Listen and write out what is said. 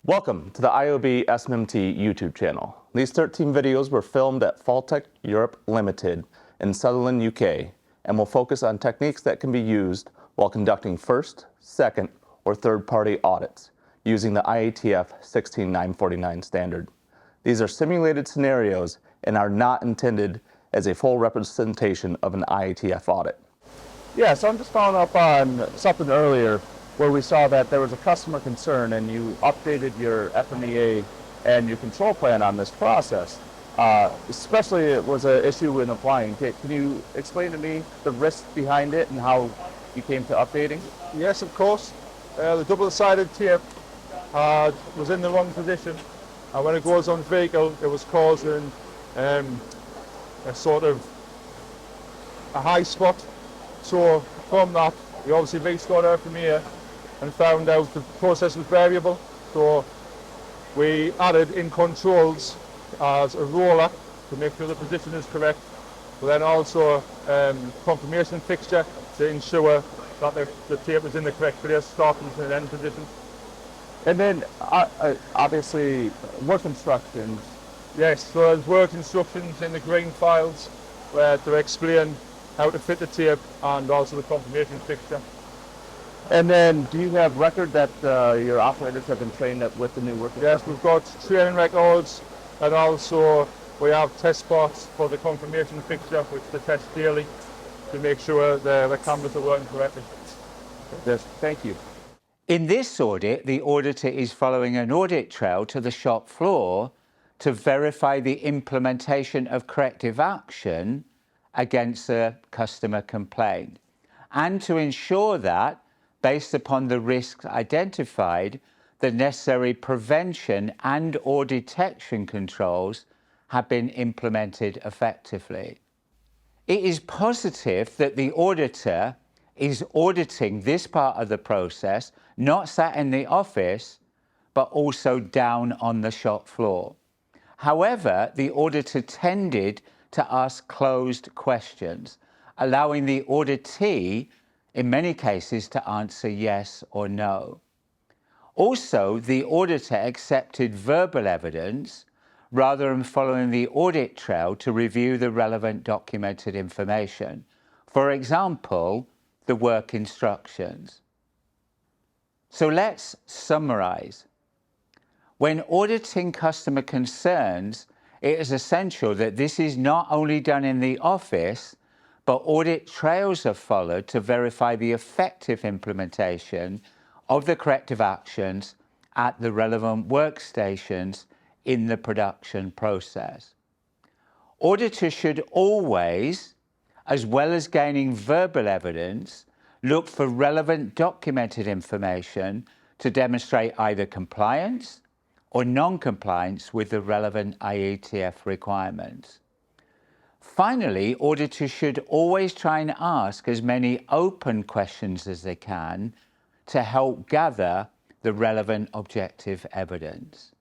Welcome to the IAOB SMMT YouTube channel. These 13 videos were filmed at Faltec Europe Ltd in Sutherland, UK, and will focus on techniques that can be used while conducting first, second, or third-party audits using the IATF 16949 standard. These are simulated scenarios and are not intended as a full representation of an IATF audit. Yeah, so I'm just following up on something earlier where we saw that there was a customer concern and you updated your FMEA and your control plan on this process. Especially it was an issue in applying. Can you explain to me the risk behind it and how you came to updating? Yes, of course. The double-sided tape was in the wrong position, and when it goes on vehicle, it was causing a sort of a high spot. So from that, we obviously restored our FMEA and found out the process was variable. So we added in controls as a roller to make sure the position is correct, but then also confirmation fixture to ensure that the tape is in the correct place, starting and end position. And then obviously work instructions. Yes, so there's work instructions in the green files where to explain how to fit the tape and also the confirmation fixture. And then do you have record that your operators have been trained up with the new work instructions? Yes, we've got training records, and also we have test spots for the confirmation fixture, which they test daily to make sure the cameras are working correctly. Yes, thank you. In this audit, the auditor is following an audit trail to the shop floor to verify the implementation of corrective action against a customer complaint, and to ensure that, based upon the risks identified, the necessary prevention and or detection controls have been implemented effectively. It is positive that the auditor is auditing this part of the process, not sat in the office, but also down on the shop floor. However, the auditor tended to ask closed questions, allowing the auditee, in many cases, to answer yes or no. Also, the auditor accepted verbal evidence rather than following the audit trail to review the relevant documented information. For example, the work instructions. So let's summarize. When auditing customer concerns, it is essential that this is not only done in the office, but audit trails are followed to verify the effective implementation of the corrective actions at the relevant workstations in the production process. Auditors should always, as well as gaining verbal evidence, look for relevant documented information to demonstrate either compliance or non-compliance with the relevant IATF requirements. Finally, auditors should always try and ask as many open questions as they can to help gather the relevant objective evidence.